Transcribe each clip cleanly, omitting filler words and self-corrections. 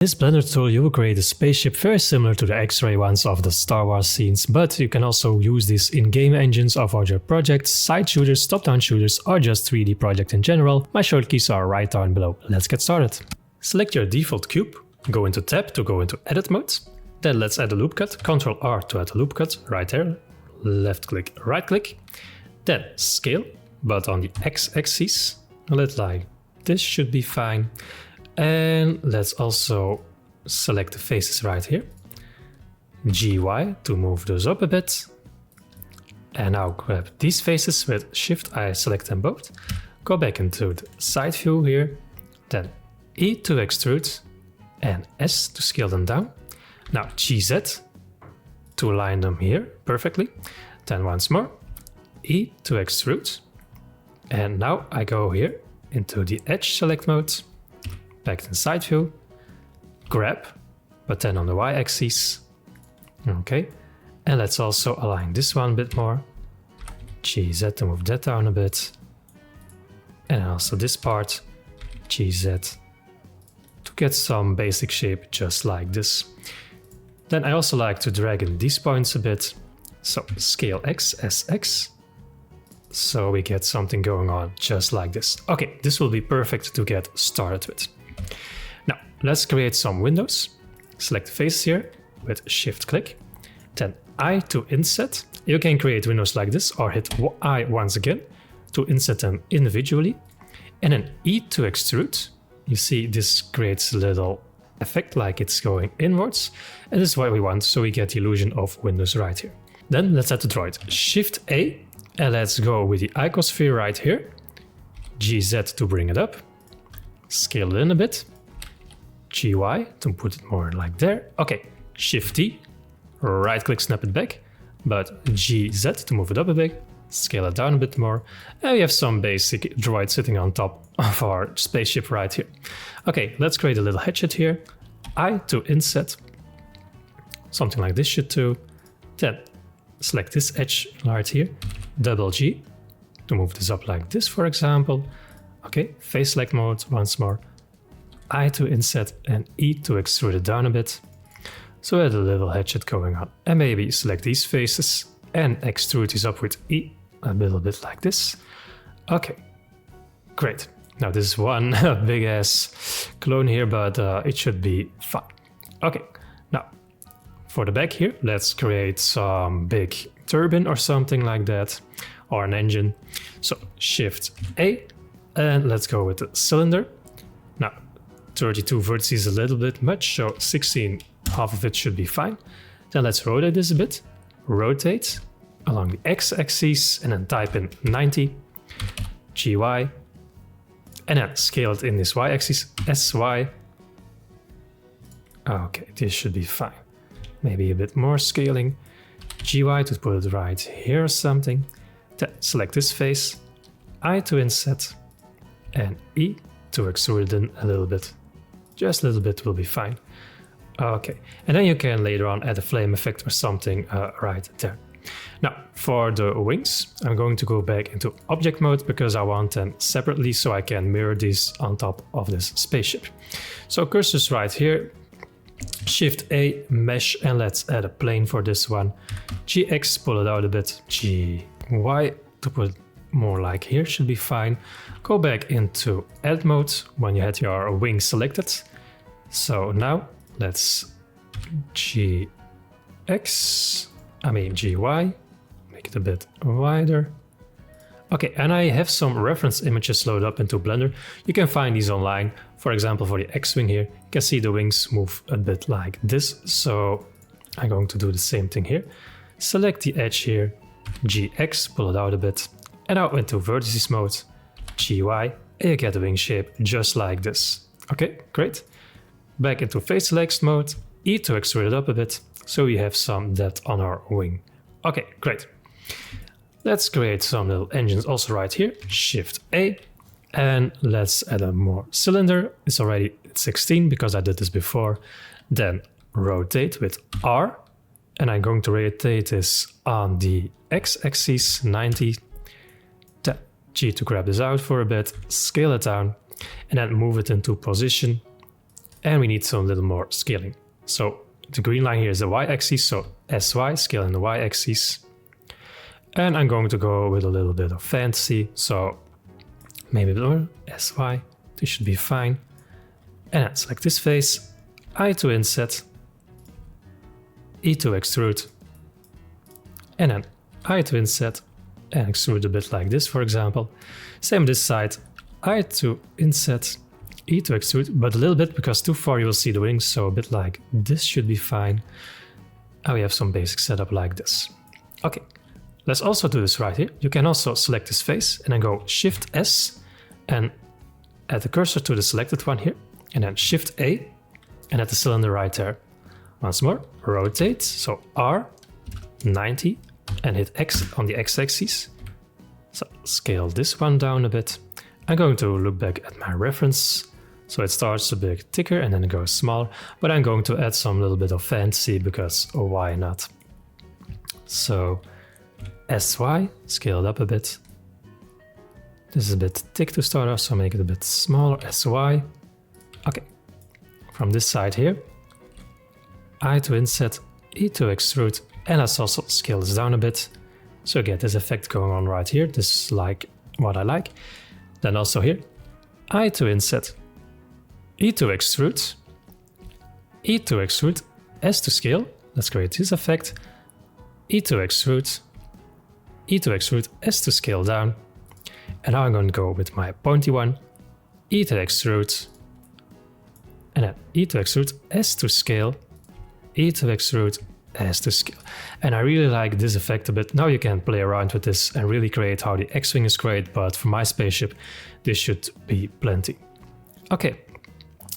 In this Blender tool you will create a spaceship very similar to the X-ray ones of the Star Wars scenes, but you can also use this in game engines of other projects, side shooters, top-down shooters, or just 3D project in general. My shortkeys are right down below. Let's get started. Select your default cube, go into tab to go into edit mode. Then let's add a loop cut, Ctrl R to add a loop cut, right there, left click, right click. Then scale, but on the x-axis, let's like this should be fine. And let's also select the faces right here. GY to move those up a bit. And now grab these faces with Shift I select them both. Go back into the side view here. Then E to extrude and S to scale them down. Now GZ to align them here perfectly. Then once more, E to extrude. And now I go here into the edge select mode. Back in side view, grab, but then on the y-axis. Okay, and let's also align this one a bit more. GZ to move that down a bit. And also this part, GZ, to get some basic shape just like this. Then I also like to drag in these points a bit. So scale X, SX. So we get something going on just like this. Okay, this will be perfect to get started with. Now, let's create some windows. Select face here with shift click. Then I to inset. You can create windows like this or hit I once again to inset them individually. And then E to extrude. You see this creates a little effect like it's going inwards. And this is what we want, so we get the illusion of windows right here. Then let's add the droid. Shift A and let's go with the icosphere right here. GZ to bring it up. Scale it in a bit. GY to put it more like there. Okay, Shift T, right click, snap it back. But GZ to move it up a bit. Scale it down a bit more. And we have some basic droid sitting on top of our spaceship right here. Okay, let's create a little hatchet here. I to inset. Something like this should do. Then select this edge right here. Double G to move this up like this, for example. Okay, face select mode once more. I to inset and E to extrude it down a bit. So we had a little hatchet going on. And maybe select these faces and extrude these up with E a little bit like this. Okay, great. Now this is one big ass clone here, but it should be fine. Okay, now for the back here, let's create some big turbine or something like that, or an engine. So Shift A. And let's go with the cylinder. Now, 32 vertices is a little bit much, so 16, half of it should be fine. Then let's rotate this a bit. Rotate along the x-axis and then type in 90, GY, and then scale it in this y-axis, SY. Okay, this should be fine. Maybe a bit more scaling. GY to put it right here or something. Then select this face, I to inset, and E to extrude it in a little bit. Just a little bit will be fine. Okay, and then you can later on add a flame effect or something right there. Now, for the wings, I'm going to go back into object mode because I want them separately so I can mirror these on top of this spaceship. So cursor's right here, Shift A, mesh, and let's add a plane for this one. GX, pull it out a bit. GY to put more like here should be fine. Go back into edit mode when you had your wing selected. So now let's GY, make it a bit wider. Okay, and I have some reference images loaded up into Blender. You can find these online. For example, for the X-Wing here, you can see the wings move a bit like this. So I'm going to do the same thing here. Select the edge here, GX, pull it out a bit. And now into vertices mode, GY, and you get the wing shape just like this. Okay, great. Back into face select mode, E to extrude it up a bit, so we have some depth on our wing. Okay, great. Let's create some little engines also right here. Shift A, and let's add a more cylinder. It's already 16 because I did this before. Then rotate with R, and I'm going to rotate this on the x-axis 90. G to grab this out for a bit, scale it down, and then move it into position and we need some little more scaling. So the green line here is the y-axis, so SY, scale in the y-axis. And I'm going to go with a little bit of fantasy, so maybe a bit more, SY, this should be fine. And then select this face, I to inset, E to extrude, and then I to inset and extrude a bit like this, for example. Same this side, I to inset, E to extrude, but a little bit because too far you will see the wings, so a bit like this should be fine. And we have some basic setup like this. Okay, let's also do this right here. You can also select this face and then go Shift S and add the cursor to the selected one here, and then Shift A and add the cylinder right there. Once more, rotate, so R, 90, and hit X on the X-axis. So scale this one down a bit. I'm going to look back at my reference. So it starts a bit thicker and then it goes smaller, but I'm going to add some little bit of fantasy because why not? So SY, scale it up a bit. This is a bit thick to start off, so make it a bit smaller, SY. Okay, from this side here, I to inset, E to extrude, and let's also scale this down a bit. So get this effect going on right here. This is like what I like. Then also here, I to inset, E to extrude, E to extrude, S to scale. Let's create this effect. E to extrude, E to extrude, S to scale down. And now I'm going to go with my pointy one, E to extrude, and then E to extrude, S to scale, E to extrude, S to scale. And I really like this effect a bit. Now you can play around with this and really create how the X-Wing is great, but for my spaceship, this should be plenty. Okay,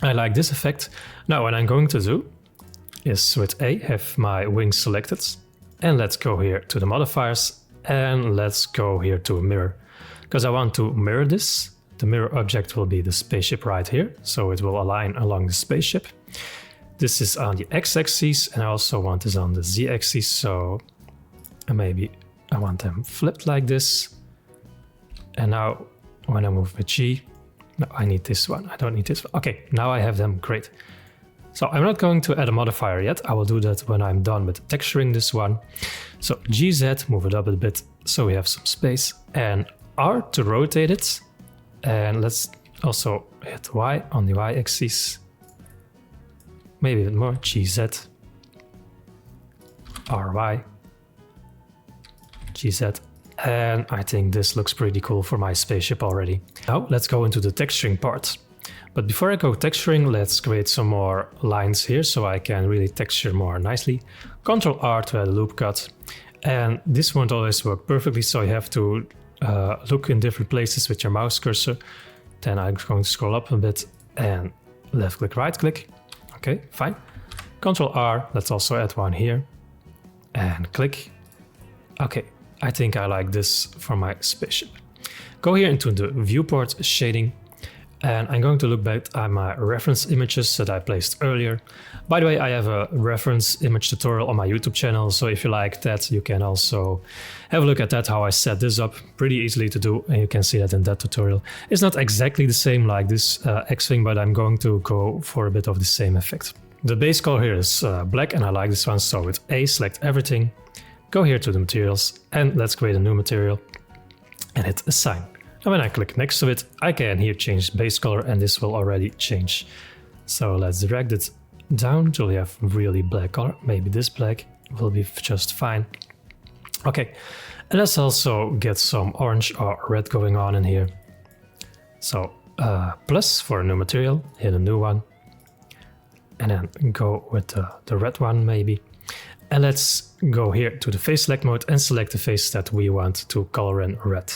I like this effect. Now what I'm going to do is with A, have my wings selected, and let's go here to the modifiers, and let's go here to mirror. Because I want to mirror this. The mirror object will be the spaceship right here, so it will align along the spaceship. This is on the X-axis, and I also want this on the Z-axis, so maybe I want them flipped like this. And now when I move with G, no, I need this one, I don't need this one. Okay, now I have them, great. So I'm not going to add a modifier yet, I will do that when I'm done with texturing this one. So GZ, move it up a bit, so we have some space, and R to rotate it. And let's also hit Y on the Y-axis. Maybe a bit more, GZ, RY, GZ, and I think this looks pretty cool for my spaceship already. Now let's go into the texturing part. But before I go texturing, let's create some more lines here so I can really texture more nicely. Ctrl R to add a loop cut, and this won't always work perfectly, so you have to look in different places with your mouse cursor. Then I'm going to scroll up a bit and left click, right click. Okay, fine. Ctrl R, let's also add one here. And click. Okay, I think I like this for my spaceship. Go here into the viewport shading. And I'm going to look back at my reference images that I placed earlier. By the way, I have a reference image tutorial on my YouTube channel, so if you like that, you can also have a look at that, how I set this up. Pretty easily to do, and you can see that in that tutorial. It's not exactly the same like this X-Wing, but I'm going to go for a bit of the same effect. The base color here is black, and I like this one, so with A, select everything, go here to the materials, and let's create a new material, and hit assign. And when I click next to it, I can here change base color, and this will already change. So let's drag it down until we have really black color. Maybe this black will be just fine. Okay, and let's also get some orange or red going on in here. So plus for a new material, hit a new one. And then go with the red one maybe. And let's go here to the face select mode and select the face that we want to color in red.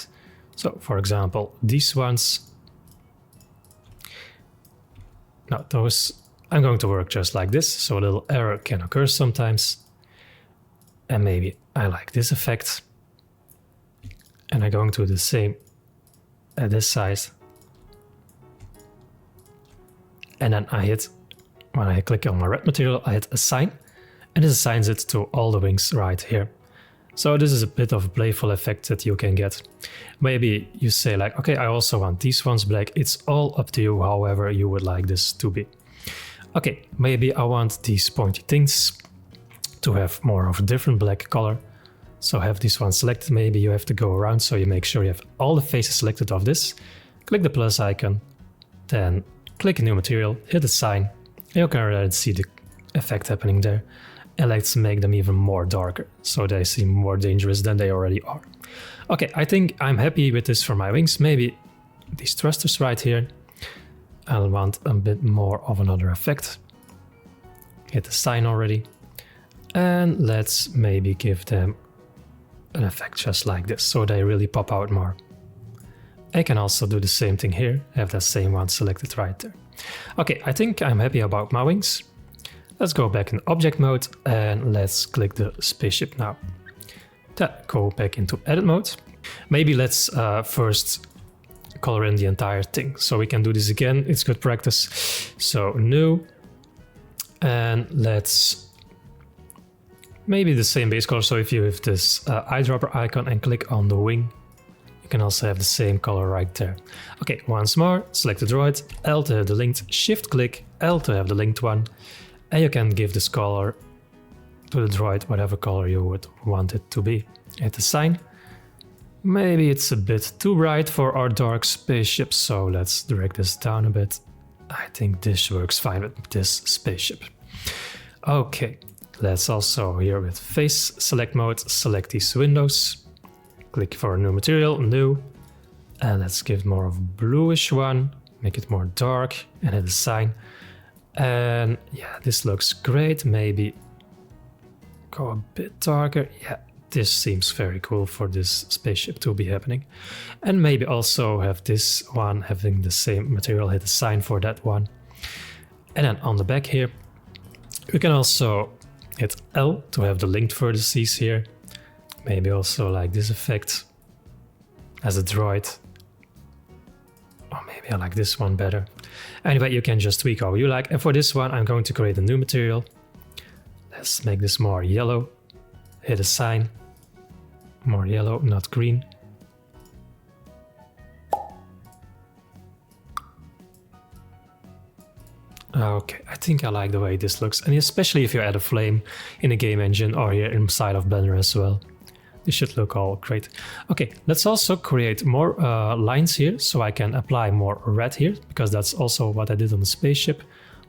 So for example, these ones. Now those, I'm going to work just like this, so a little error can occur sometimes. And maybe I like this effect. And I'm going to do the same at this size. And then I hit, when I click on my red material, I hit assign. And it assigns it to all the wings right here. So this is a bit of a playful effect that you can get. Maybe you say like, okay, I also want these ones black. It's all up to you, however you would like this to be. Okay, maybe I want these pointy things to have more of a different black color. So have this one selected. Maybe you have to go around so you make sure you have all the faces selected of this. Click the plus icon, then click new material, hit the sign. You can already see the effect happening there. And let's make them even more darker, so they seem more dangerous than they already are. Okay, I think I'm happy with this for my wings. Maybe these thrusters right here. I'll want a bit more of another effect. Hit the sign already. And let's maybe give them an effect just like this, so they really pop out more. I can also do the same thing here, have that same one selected right there. Okay, I think I'm happy about my wings. Let's go back in object mode and let's click the spaceship now. Then go back into edit mode. Maybe let's first color in the entire thing. So we can do this again, it's good practice. So new, and let's maybe the same base color. So if you have this eyedropper icon and click on the wing, you can also have the same color right there. Okay, once more, select the droid, L to have the linked, shift click, L to have the linked one. And you can give this color to the droid, whatever color you would want it to be. Hit the sign. Maybe it's a bit too bright for our dark spaceship, so let's drag this down a bit. I think this works fine with this spaceship. Okay, let's also here with face select mode, select these windows. Click for a new material, new. And let's give more of a bluish one, make it more dark, and hit the sign. And yeah, this looks great. Maybe go a bit darker. Yeah, this seems very cool for this spaceship to be happening. And maybe also have this one having the same material, hit a sign for that one. And then on the back here, we can also hit L to have the linked vertices here. Maybe also like this effect as a droid. Or maybe I like this one better. Anyway, you can just tweak how you like. And for this one, I'm going to create a new material. Let's make this more yellow. Hit a sign. More yellow, not green. Okay, I think I like the way this looks. And especially if you add a flame in a game engine or here inside of Blender as well. This should look all great. Okay, let's also create more lines here, so I can apply more red here, because that's also what I did on the spaceship.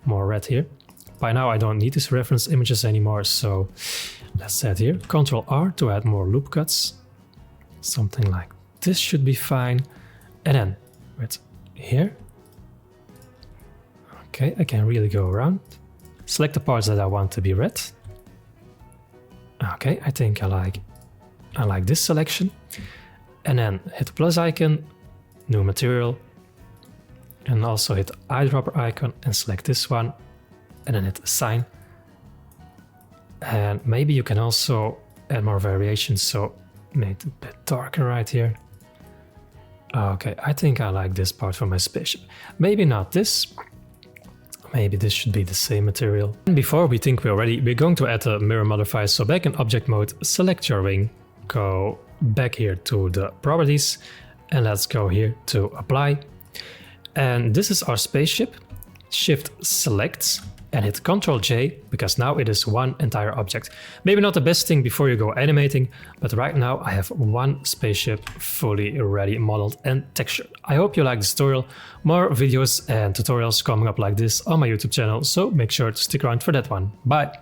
More red here. By now I don't need these reference images anymore, so let's add here. Ctrl R to add more loop cuts. Something like this should be fine. And then with here. Okay, I can really go around. Select the parts that I want to be red. Okay, I think I like this selection. And then hit the plus icon, new material, and also hit the eyedropper icon and select this one, and then hit assign. And maybe you can also add more variations, so make it a bit darker right here. Okay, I think I like this part for my spaceship. Maybe not this. Maybe this should be the same material. And before we think we're ready, we're going to add a mirror modifier. So back in object mode, select your wing, go back here to the properties, and let's go here to apply. And this is our spaceship. Shift select and hit Ctrl J, because now it is one entire object. Maybe not the best thing before you go animating, but right now I have one spaceship fully ready, modeled and textured. I hope you like this tutorial. More videos and tutorials coming up like this on my YouTube channel, so make sure to stick around for that one. Bye!